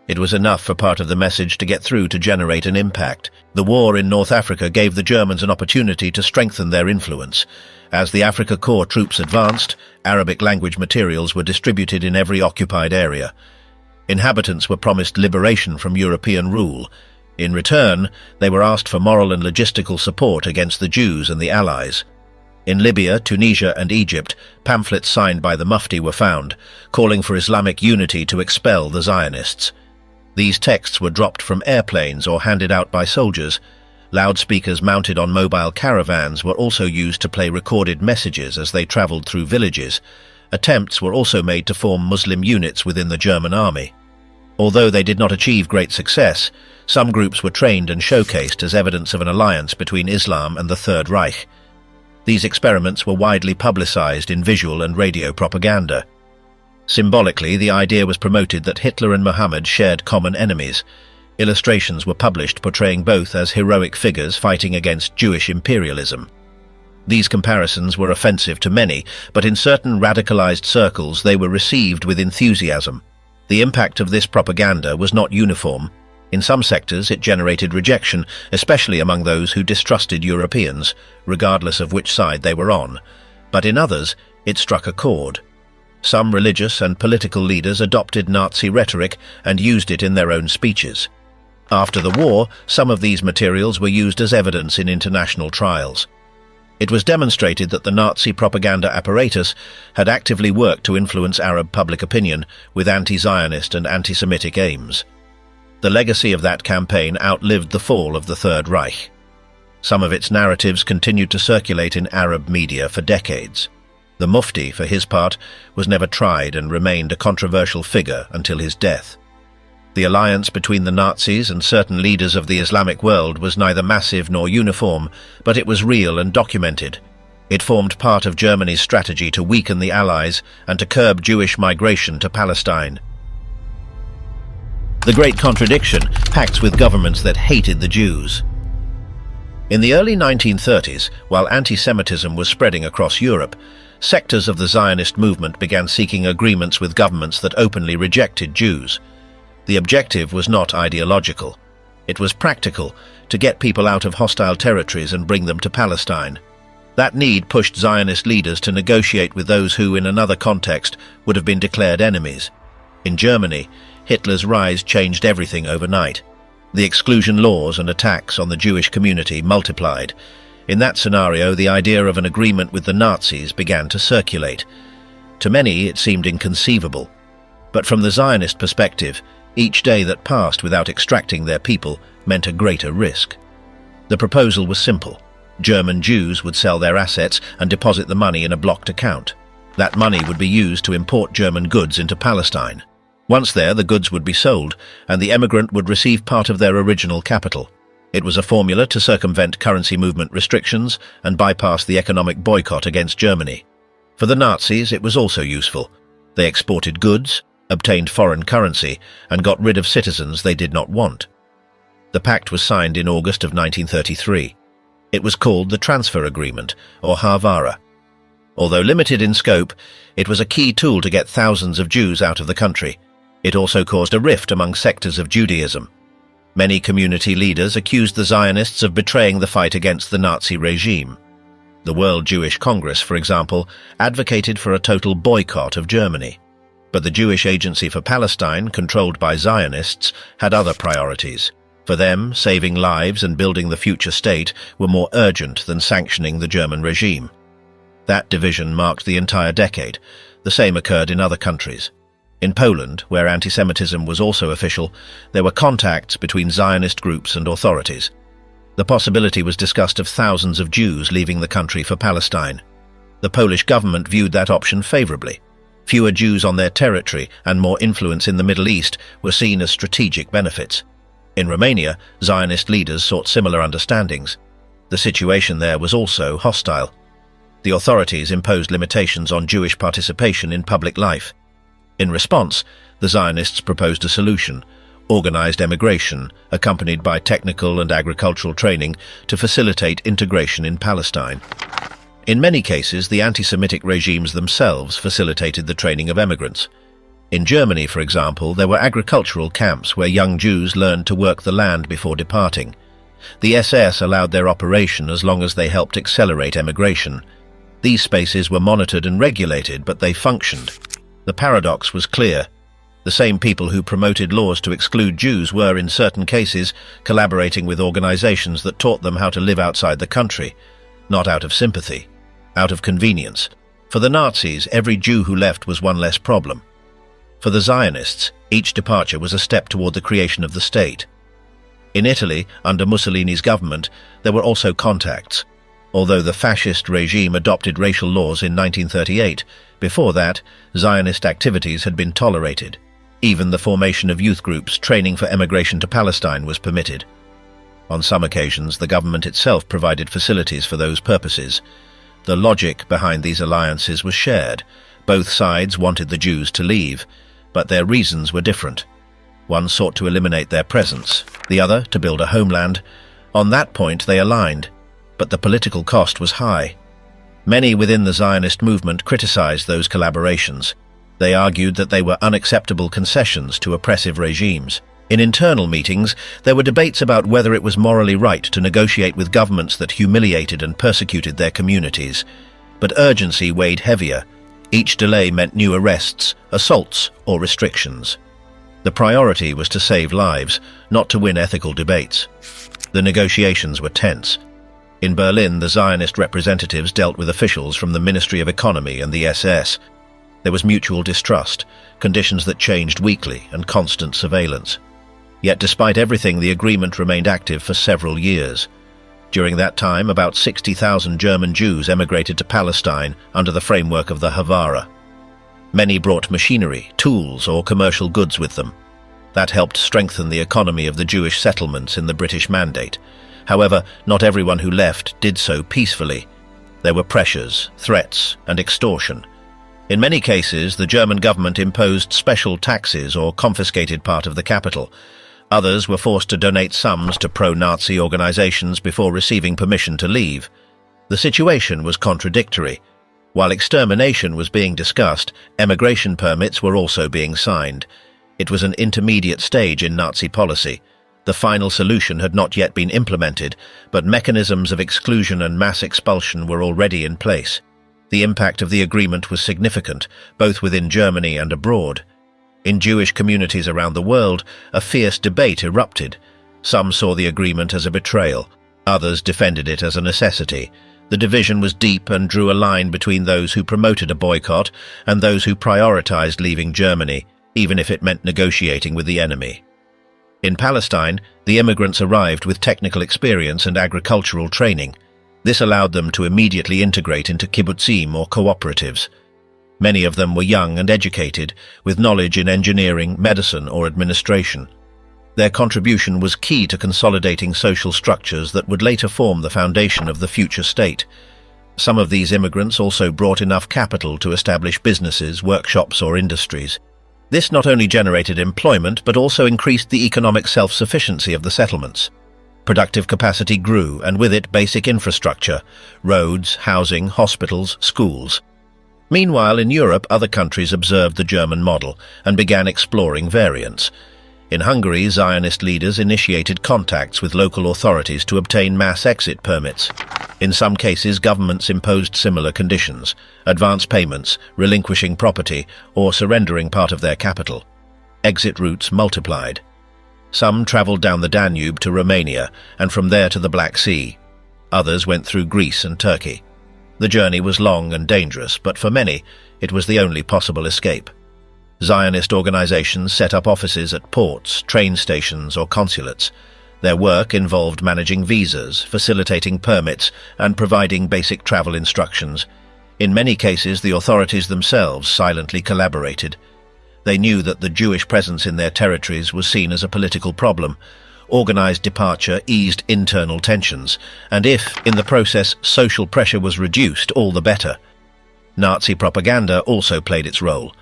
It was enough for part of the message to get through to generate an impact. The war in North Africa gave the Germans an opportunity to strengthen their influence. As the Africa Corps troops advanced, Arabic language materials were distributed in every occupied area. Inhabitants were promised liberation from European rule. In return, they were asked for moral and logistical support against the Jews and the Allies. In Libya, Tunisia and Egypt, pamphlets signed by the Mufti were found, calling for Islamic unity to expel the Zionists. These texts were dropped from airplanes or handed out by soldiers. Loudspeakers mounted on mobile caravans were also used to play recorded messages as they traveled through villages. Attempts were also made to form Muslim units within the German army. Although they did not achieve great success, some groups were trained and showcased as evidence of an alliance between Islam and the Third Reich. These experiments were widely publicized in visual and radio propaganda. Symbolically, the idea was promoted that Hitler and Muhammad shared common enemies. Illustrations were published portraying both as heroic figures fighting against Jewish imperialism. These comparisons were offensive to many, but in certain radicalized circles they were received with enthusiasm. The impact of this propaganda was not uniform. In some sectors it generated rejection, especially among those who distrusted Europeans, regardless of which side they were on. But in others, it struck a chord. Some religious and political leaders adopted Nazi rhetoric and used it in their own speeches. After the war, some of these materials were used as evidence in international trials. It was demonstrated that the Nazi propaganda apparatus had actively worked to influence Arab public opinion with anti-Zionist and anti-Semitic aims. The legacy of that campaign outlived the fall of the Third Reich. Some of its narratives continued to circulate in Arab media for decades. The Mufti, for his part, was never tried and remained a controversial figure until his death. The alliance between the Nazis and certain leaders of the Islamic world was neither massive nor uniform, but it was real and documented. It formed part of Germany's strategy to weaken the Allies and to curb Jewish migration to Palestine. The Great Contradiction, pacts with governments that hated the Jews. In the early 1930s, while anti-Semitism was spreading across Europe, sectors of the Zionist movement began seeking agreements with governments that openly rejected Jews. The objective was not ideological. It was practical, to get people out of hostile territories and bring them to Palestine. That need pushed Zionist leaders to negotiate with those who, in another context, would have been declared enemies. In Germany, Hitler's rise changed everything overnight. The exclusion laws and attacks on the Jewish community multiplied. In that scenario, the idea of an agreement with the Nazis began to circulate. To many, it seemed inconceivable. But from the Zionist perspective, each day that passed without extracting their people meant a greater risk. The proposal was simple. German Jews would sell their assets and deposit the money in a blocked account. That money would be used to import German goods into Palestine. Once there, the goods would be sold, and the emigrant would receive part of their original capital. It was a formula to circumvent currency movement restrictions and bypass the economic boycott against Germany. For the Nazis, it was also useful. They exported goods, obtained foreign currency, and got rid of citizens they did not want. The pact was signed in August of 1933. It was called the Transfer Agreement, or Havara. Although limited in scope, it was a key tool to get thousands of Jews out of the country. It also caused a rift among sectors of Judaism. Many community leaders accused the Zionists of betraying the fight against the Nazi regime. The World Jewish Congress, for example, advocated for a total boycott of Germany. But the Jewish Agency for Palestine, controlled by Zionists, had other priorities. For them, saving lives and building the future state were more urgent than sanctioning the German regime. That division marked the entire decade. The same occurred in other countries. In Poland, where anti-Semitism was also official, there were contacts between Zionist groups and authorities. The possibility was discussed of thousands of Jews leaving the country for Palestine. The Polish government viewed that option favorably. Fewer Jews on their territory and more influence in the Middle East were seen as strategic benefits. In Romania, Zionist leaders sought similar understandings. The situation there was also hostile. The authorities imposed limitations on Jewish participation in public life. In response, the Zionists proposed a solution: organized emigration, accompanied by technical and agricultural training to facilitate integration in Palestine. In many cases, the anti-Semitic regimes themselves facilitated the training of emigrants. In Germany, for example, there were agricultural camps where young Jews learned to work the land before departing. The SS allowed their operation as long as they helped accelerate emigration. These spaces were monitored and regulated, but they functioned. The paradox was clear. The same people who promoted laws to exclude Jews were, in certain cases, collaborating with organizations that taught them how to live outside the country, not out of sympathy, out of convenience. For the Nazis, every Jew who left was one less problem. For the Zionists, each departure was a step toward the creation of the state. In Italy, under Mussolini's government, there were also contacts. Although the fascist regime adopted racial laws in 1938, before that, Zionist activities had been tolerated. Even the formation of youth groups training for emigration to Palestine was permitted. On some occasions, the government itself provided facilities for those purposes. The logic behind these alliances was shared. Both sides wanted the Jews to leave, but their reasons were different. One sought to eliminate their presence, the other to build a homeland. On that point they aligned, but the political cost was high. Many within the Zionist movement criticized those collaborations. They argued that they were unacceptable concessions to oppressive regimes. In internal meetings, there were debates about whether it was morally right to negotiate with governments that humiliated and persecuted their communities. But urgency weighed heavier. Each delay meant new arrests, assaults, or restrictions. The priority was to save lives, not to win ethical debates. The negotiations were tense. In Berlin, the Zionist representatives dealt with officials from the Ministry of Economy and the SS. There was mutual distrust, conditions that changed weekly, and constant surveillance. Yet despite everything, the agreement remained active for several years. During that time, about 60,000 German Jews emigrated to Palestine under the framework of the Havara. Many brought machinery, tools, or commercial goods with them. That helped strengthen the economy of the Jewish settlements in the British Mandate. However, not everyone who left did so peacefully. There were pressures, threats, and extortion. In many cases, the German government imposed special taxes or confiscated part of the capital. Others were forced to donate sums to pro-Nazi organizations before receiving permission to leave. The situation was contradictory. While extermination was being discussed, emigration permits were also being signed. It was an intermediate stage in Nazi policy. The final solution had not yet been implemented, but mechanisms of exclusion and mass expulsion were already in place. The impact of the agreement was significant, both within Germany and abroad. In Jewish communities around the world, a fierce debate erupted. Some saw the agreement as a betrayal. Others defended it as a necessity. The division was deep and drew a line between those who promoted a boycott and those who prioritized leaving Germany, even if it meant negotiating with the enemy. In Palestine, the immigrants arrived with technical experience and agricultural training. This allowed them to immediately integrate into kibbutzim or cooperatives. Many of them were young and educated, with knowledge in engineering, medicine, or administration. Their contribution was key to consolidating social structures that would later form the foundation of the future state. Some of these immigrants also brought enough capital to establish businesses, workshops, or industries. This not only generated employment, but also increased the economic self-sufficiency of the settlements. Productive capacity grew, and with it basic infrastructure, roads, housing, hospitals, schools. Meanwhile, in Europe, other countries observed the German model and began exploring variants. In Hungary, Zionist leaders initiated contacts with local authorities to obtain mass exit permits. In some cases, governments imposed similar conditions: advance payments, relinquishing property, or surrendering part of their capital. Exit routes multiplied. Some traveled down the Danube to Romania, and from there to the Black Sea. Others went through Greece and Turkey. The journey was long and dangerous, but for many, it was the only possible escape. Zionist organizations set up offices at ports, train stations, or consulates. Their work involved managing visas, facilitating permits, and providing basic travel instructions. In many cases, the authorities themselves silently collaborated. They knew that the Jewish presence in their territories was seen as a political problem. Organized departure eased internal tensions, and if, in the process, social pressure was reduced, all the better. Nazi propaganda also played its role.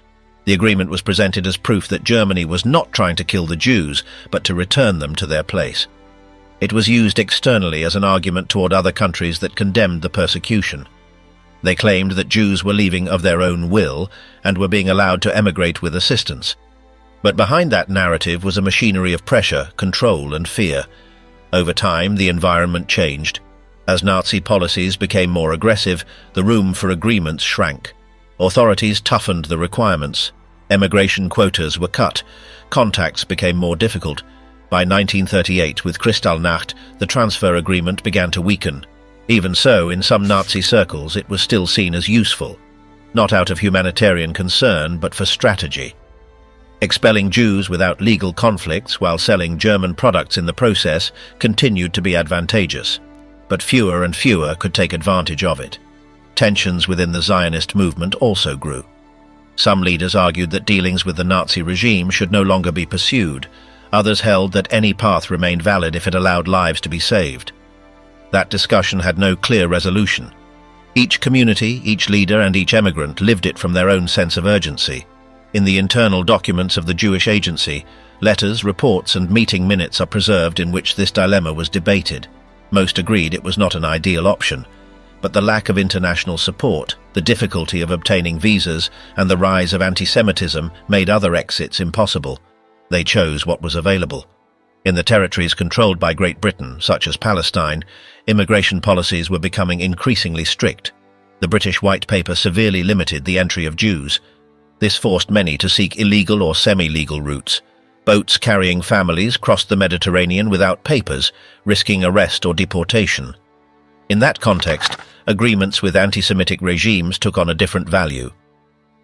The agreement was presented as proof that Germany was not trying to kill the Jews, but to return them to their place. It was used externally as an argument toward other countries that condemned the persecution. They claimed that Jews were leaving of their own will and were being allowed to emigrate with assistance. But behind that narrative was a machinery of pressure, control, and fear. Over time, the environment changed. As Nazi policies became more aggressive, the room for agreements shrank. Authorities toughened the requirements. Emigration quotas were cut. Contacts became more difficult. By 1938, with Kristallnacht, the transfer agreement began to weaken. Even so, in some Nazi circles, it was still seen as useful, not out of humanitarian concern, but for strategy. Expelling Jews without legal conflicts while selling German products in the process continued to be advantageous, but fewer and fewer could take advantage of it. Tensions within the Zionist movement also grew. Some leaders argued that dealings with the Nazi regime should no longer be pursued. Others held that any path remained valid if it allowed lives to be saved. That discussion had no clear resolution. Each community, each leader, and each emigrant lived it from their own sense of urgency. In the internal documents of the Jewish Agency, letters, reports, and meeting minutes are preserved in which this dilemma was debated. Most agreed it was not an ideal option, but the lack of international support, the difficulty of obtaining visas, and the rise of anti-Semitism made other exits impossible. They chose what was available. In the territories controlled by Great Britain, such as Palestine, immigration policies were becoming increasingly strict. The British White Paper severely limited the entry of Jews. This forced many to seek illegal or semi-legal routes. Boats carrying families crossed the Mediterranean without papers, risking arrest or deportation. In that context, agreements with anti-Semitic regimes took on a different value.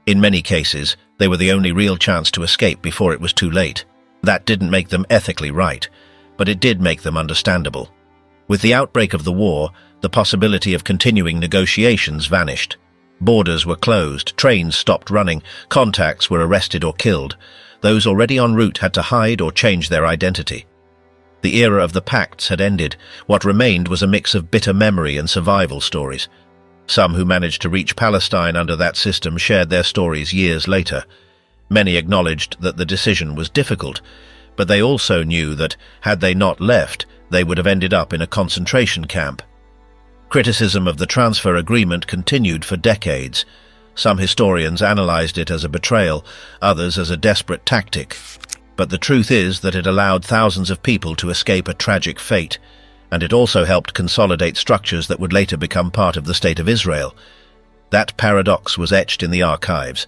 In many cases, they were the only real chance to escape before it was too late. That didn't make them ethically right, but it did make them understandable. With the outbreak of the war, the possibility of continuing negotiations vanished. Borders were closed, trains stopped running, contacts were arrested or killed. Those already en route had to hide or change their identity. The era of the pacts had ended. What remained was a mix of bitter memory and survival stories. Some who managed to reach Palestine under that system shared their stories years later. Many acknowledged that the decision was difficult, but they also knew that, had they not left, they would have ended up in a concentration camp. Criticism of the transfer agreement continued for decades. Some historians analyzed it as a betrayal, others as a desperate tactic. But the truth is that it allowed thousands of people to escape a tragic fate, and it also helped consolidate structures that would later become part of the State of Israel. That paradox was etched in the archives.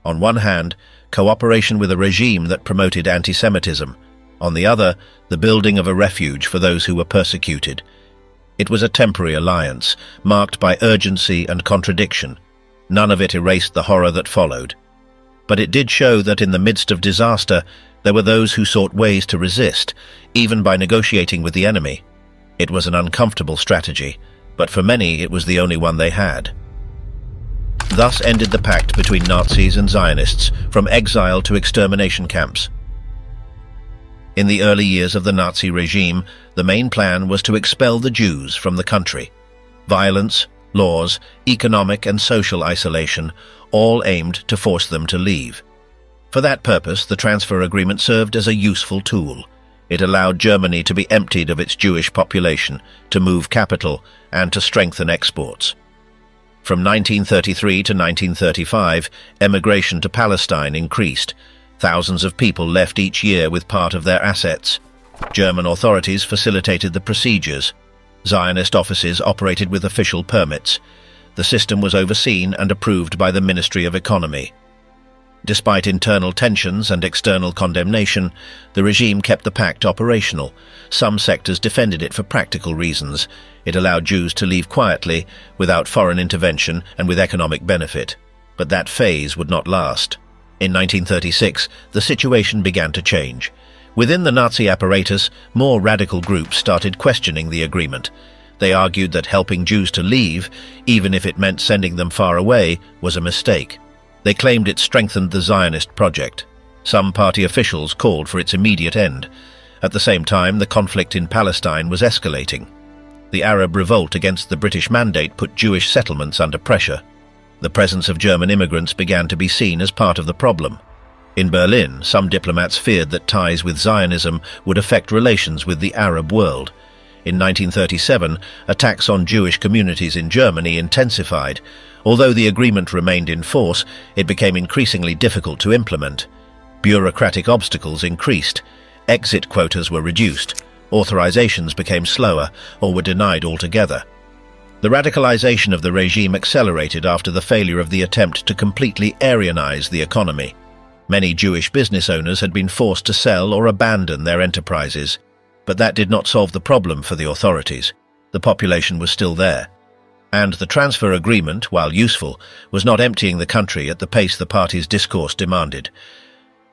On one hand, cooperation with a regime that promoted anti-Semitism. On the other, the building of a refuge for those who were persecuted. It was a temporary alliance, marked by urgency and contradiction. None of it erased the horror that followed. But it did show that in the midst of disaster, there were those who sought ways to resist, even by negotiating with the enemy. It was an uncomfortable strategy, but for many it was the only one they had. Thus ended the pact between Nazis and Zionists, from exile to extermination camps. In the early years of the Nazi regime, the main plan was to expel the Jews from the country. Violence, laws, economic and social isolation, all aimed to force them to leave. For that purpose, the transfer agreement served as a useful tool. It allowed Germany to be emptied of its Jewish population, to move capital, and to strengthen exports. From 1933 to 1935, emigration to Palestine increased. Thousands of people left each year with part of their assets. German authorities facilitated the procedures. Zionist offices operated with official permits. The system was overseen and approved by the Ministry of Economy. Despite internal tensions and external condemnation, the regime kept the pact operational. Some sectors defended it for practical reasons. It allowed Jews to leave quietly, without foreign intervention and with economic benefit. But that phase would not last. In 1936, the situation began to change. Within the Nazi apparatus, more radical groups started questioning the agreement. They argued that helping Jews to leave, even if it meant sending them far away, was a mistake. They claimed it strengthened the Zionist project. Some party officials called for its immediate end. At the same time, the conflict in Palestine was escalating. The Arab revolt against the British mandate put Jewish settlements under pressure. The presence of German immigrants began to be seen as part of the problem. In Berlin, some diplomats feared that ties with Zionism would affect relations with the Arab world. In 1937, attacks on Jewish communities in Germany intensified. Although the agreement remained in force, it became increasingly difficult to implement. Bureaucratic obstacles increased. Exit quotas were reduced. Authorizations became slower or were denied altogether. The radicalization of the regime accelerated after the failure of the attempt to completely Aryanize the economy. Many Jewish business owners had been forced to sell or abandon their enterprises, but that did not solve the problem for the authorities. The population was still there. And the transfer agreement, while useful, was not emptying the country at the pace the party's discourse demanded.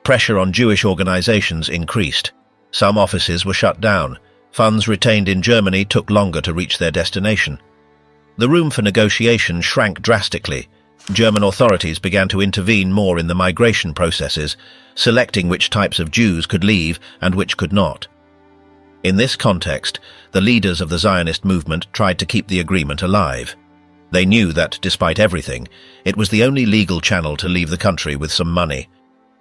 Pressure on Jewish organizations increased. Some offices were shut down. Funds retained in Germany took longer to reach their destination. The room for negotiation shrank drastically. German authorities began to intervene more in the migration processes, selecting which types of Jews could leave and which could not. In this context, the leaders of the Zionist movement tried to keep the agreement alive. They knew that, despite everything, it was the only legal channel to leave the country with some money.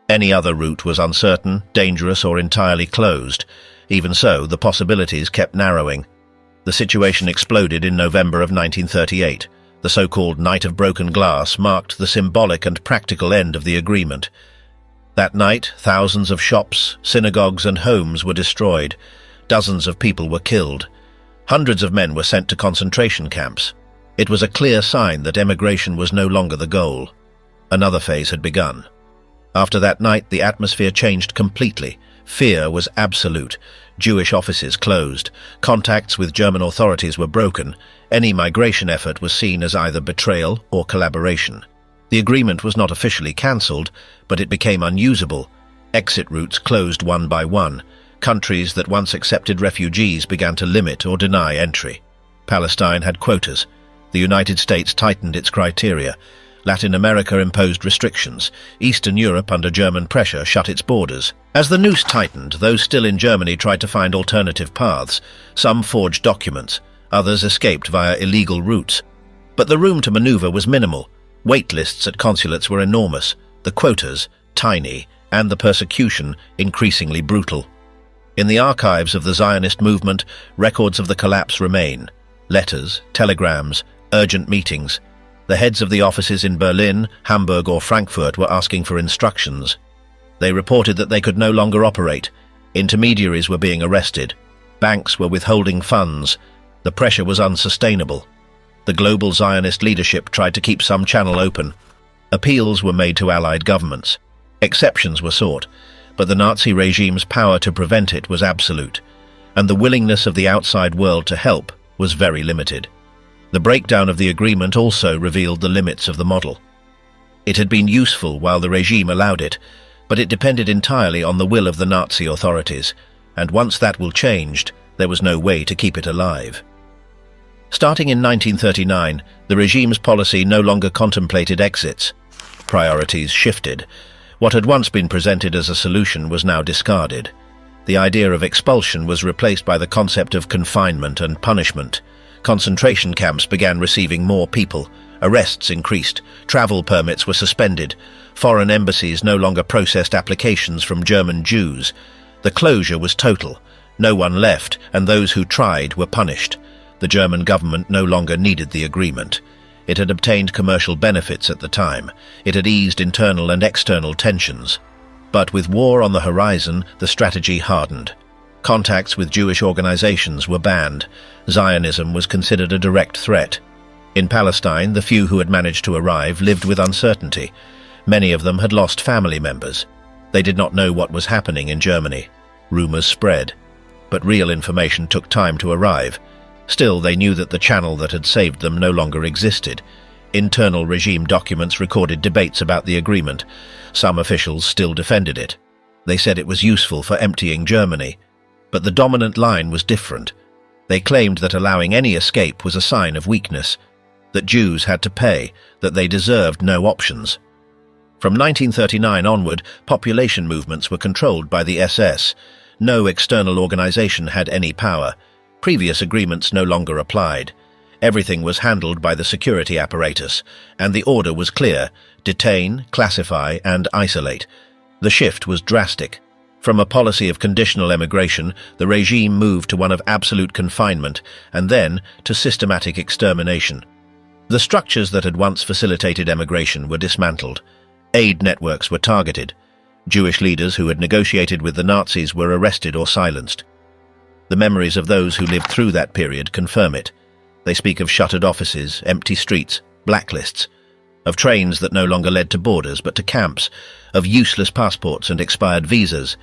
Any other route was uncertain, dangerous, or entirely closed. Even so, the possibilities kept narrowing. The situation exploded in November of 1938. The so-called Night of Broken Glass marked the symbolic and practical end of the agreement. That night, thousands of shops, synagogues, and homes were destroyed. Dozens of people were killed. Hundreds of men were sent to concentration camps. It was a clear sign that emigration was no longer the goal. Another phase had begun. After that night, the atmosphere changed completely. Fear was absolute. Jewish offices closed. Contacts with German authorities were broken. Any migration effort was seen as either betrayal or collaboration. The agreement was not officially cancelled, but it became unusable. Exit routes closed one by one. Countries that once accepted refugees began to limit or deny entry. Palestine had quotas. The United States tightened its criteria. Latin America imposed restrictions. Eastern Europe, under German pressure, shut its borders. As the noose tightened, those still in Germany tried to find alternative paths. Some forged documents. Others escaped via illegal routes. But the room to maneuver was minimal. Wait lists at consulates were enormous, the quotas tiny, and the persecution increasingly brutal. In the archives of the Zionist movement, records of the collapse remain. Letters, telegrams, urgent meetings. The heads of the offices in Berlin, Hamburg, or Frankfurt were asking for instructions. They reported that they could no longer operate. Intermediaries were being arrested. Banks were withholding funds. The pressure was unsustainable. The global Zionist leadership tried to keep some channel open. Appeals were made to Allied governments. Exceptions were sought, but the Nazi regime's power to prevent it was absolute, and the willingness of the outside world to help was very limited. The breakdown of the agreement also revealed the limits of the model. It had been useful while the regime allowed it, but it depended entirely on the will of the Nazi authorities, and once that will changed, there was no way to keep it alive. Starting in 1939, the regime's policy no longer contemplated exits. Priorities shifted. What had once been presented as a solution was now discarded. The idea of expulsion was replaced by the concept of confinement and punishment. Concentration camps began receiving more people. Arrests increased. Travel permits were suspended. Foreign embassies no longer processed applications from German Jews. The closure was total. No one left, and those who tried were punished. The German government no longer needed the agreement. It had obtained commercial benefits at the time. It had eased internal and external tensions. But with war on the horizon, the strategy hardened. Contacts with Jewish organizations were banned. Zionism was considered a direct threat. In Palestine, the few who had managed to arrive lived with uncertainty. Many of them had lost family members. They did not know what was happening in Germany. Rumors spread. But real information took time to arrive. Still, they knew that the channel that had saved them no longer existed. Internal regime documents recorded debates about the agreement. Some officials still defended it. They said it was useful for emptying Germany. But the dominant line was different. They claimed that allowing any escape was a sign of weakness, that Jews had to pay, that they deserved no options. From 1939 onward, population movements were controlled by the SS. No external organization had any power. Previous agreements no longer applied. Everything was handled by the security apparatus, and the order was clear: detain, classify, and isolate. The shift was drastic. From a policy of conditional emigration, the regime moved to one of absolute confinement and then to systematic extermination. The structures that had once facilitated emigration were dismantled. Aid networks were targeted. Jewish leaders who had negotiated with the Nazis were arrested or silenced. The memories of those who lived through that period confirm it. They speak of shuttered offices, empty streets, blacklists, of trains that no longer led to borders but to camps, of useless passports and expired visas.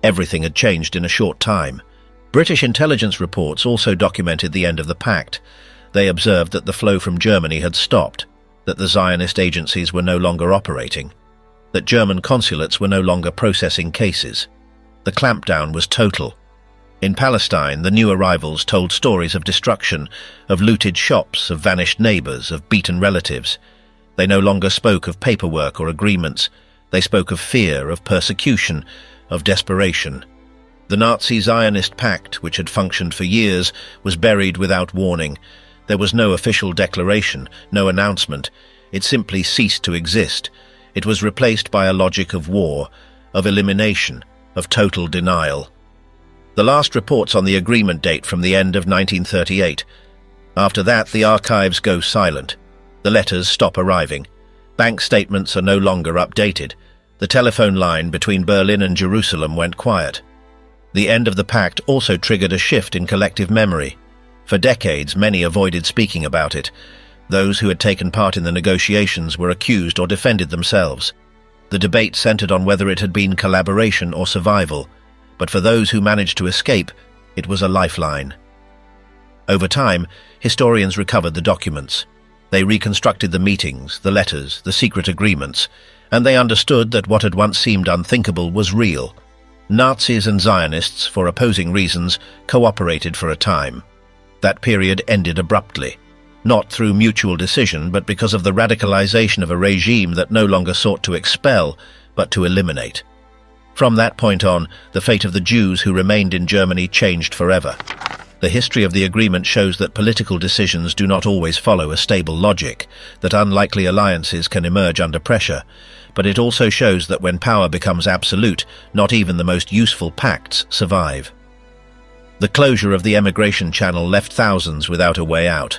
Everything had changed in a short time. British intelligence reports also documented the end of the pact. They observed that the flow from Germany had stopped, that the Zionist agencies were no longer operating, that German consulates were no longer processing cases. The clampdown was total. In Palestine, the new arrivals told stories of destruction, of looted shops, of vanished neighbors, of beaten relatives. They no longer spoke of paperwork or agreements. They spoke of fear, of persecution, of desperation. The Nazi Zionist pact, which had functioned for years, was buried without warning. There was no official declaration, no announcement. It simply ceased to exist. It was replaced by a logic of war, of elimination, of total denial. The last reports on the agreement date from the end of 1938. After that, the archives go silent. The letters stop arriving. Bank statements are no longer updated. The telephone line between Berlin and Jerusalem went quiet. The end of the pact also triggered a shift in collective memory. For decades, many avoided speaking about it. Those who had taken part in the negotiations were accused or defended themselves. The debate centered on whether it had been collaboration or survival, but for those who managed to escape, it was a lifeline. Over time, historians recovered the documents. They reconstructed the meetings, the letters, the secret agreements, and they understood that what had once seemed unthinkable was real. Nazis and Zionists, for opposing reasons, cooperated for a time. That period ended abruptly, not through mutual decision, but because of the radicalization of a regime that no longer sought to expel, but to eliminate. From that point on, the fate of the Jews who remained in Germany changed forever. The history of the agreement shows that political decisions do not always follow a stable logic, that unlikely alliances can emerge under pressure, but it also shows that when power becomes absolute, not even the most useful pacts survive. The closure of the emigration channel left thousands without a way out.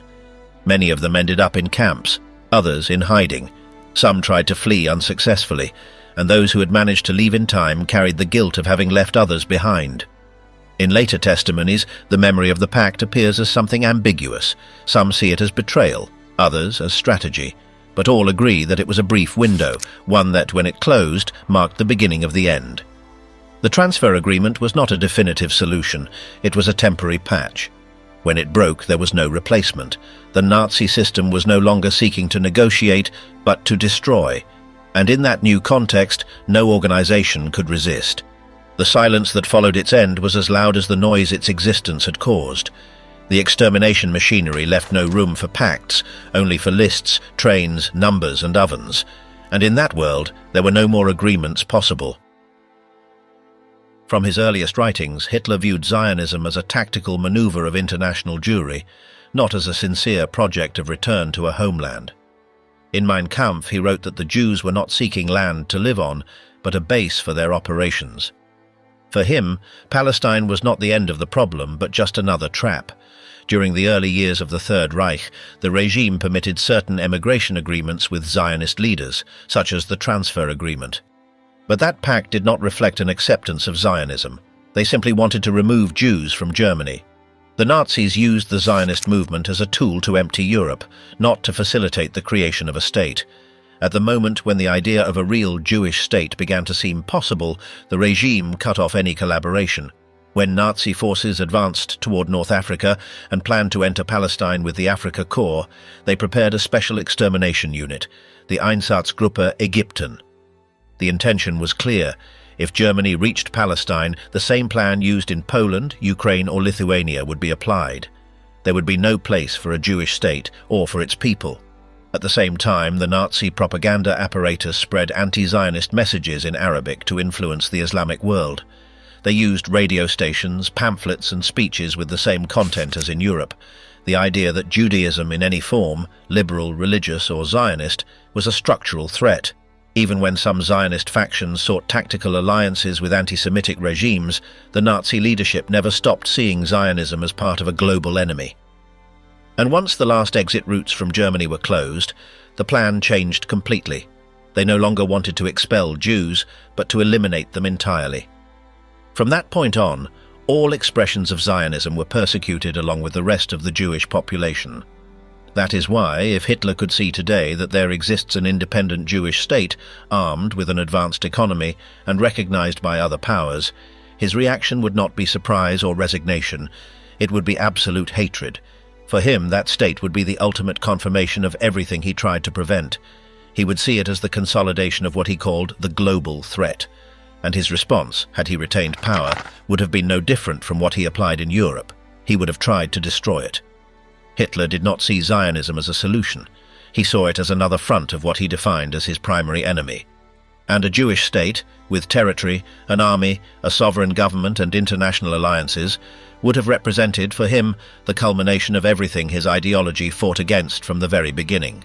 Many of them ended up in camps, others in hiding. Some tried to flee unsuccessfully, and those who had managed to leave in time carried the guilt of having left others behind. In later testimonies, the memory of the pact appears as something ambiguous. Some see it as betrayal, others as strategy, but all agree that it was a brief window, one that, when it closed, marked the beginning of the end. The transfer agreement was not a definitive solution. It was a temporary patch. When it broke, there was no replacement. The Nazi system was no longer seeking to negotiate, but to destroy. And in that new context, no organization could resist. The silence that followed its end was as loud as the noise its existence had caused. The extermination machinery left no room for pacts, only for lists, trains, numbers, and ovens. And in that world, there were no more agreements possible. From his earliest writings, Hitler viewed Zionism as a tactical maneuver of international Jewry, not as a sincere project of return to a homeland. In Mein Kampf, he wrote that the Jews were not seeking land to live on, but a base for their operations. For him, Palestine was not the end of the problem, but just another trap. During the early years of the Third Reich, the regime permitted certain emigration agreements with Zionist leaders, such as the transfer agreement. But that pact did not reflect an acceptance of Zionism. They simply wanted to remove Jews from Germany. The Nazis used the Zionist movement as a tool to empty Europe, not to facilitate the creation of a state. At the moment when the idea of a real Jewish state began to seem possible, the regime cut off any collaboration. When Nazi forces advanced toward North Africa and planned to enter Palestine with the Afrika Korps, they prepared a special extermination unit, the Einsatzgruppe Ägypten. The intention was clear. If Germany reached Palestine, the same plan used in Poland, Ukraine, or Lithuania would be applied. There would be no place for a Jewish state or for its people. At the same time, the Nazi propaganda apparatus spread anti-Zionist messages in Arabic to influence the Islamic world. They used radio stations, pamphlets, and speeches with the same content as in Europe. The idea that Judaism in any form, liberal, religious, or Zionist, was a structural threat. Even when some Zionist factions sought tactical alliances with anti-Semitic regimes, the Nazi leadership never stopped seeing Zionism as part of a global enemy. And once the last exit routes from Germany were closed, the plan changed completely. They no longer wanted to expel Jews, but to eliminate them entirely. From that point on, all expressions of Zionism were persecuted along with the rest of the Jewish population. That is why, if Hitler could see today that there exists an independent Jewish state, armed with an advanced economy and recognized by other powers, his reaction would not be surprise or resignation. It would be absolute hatred. For him, that state would be the ultimate confirmation of everything he tried to prevent. He would see it as the consolidation of what he called the global threat. And his response, had he retained power, would have been no different from what he applied in Europe. He would have tried to destroy it. Hitler did not see Zionism as a solution. He saw it as another front of what he defined as his primary enemy. And a Jewish state, with territory, an army, a sovereign government and international alliances, would have represented for him the culmination of everything his ideology fought against from the very beginning.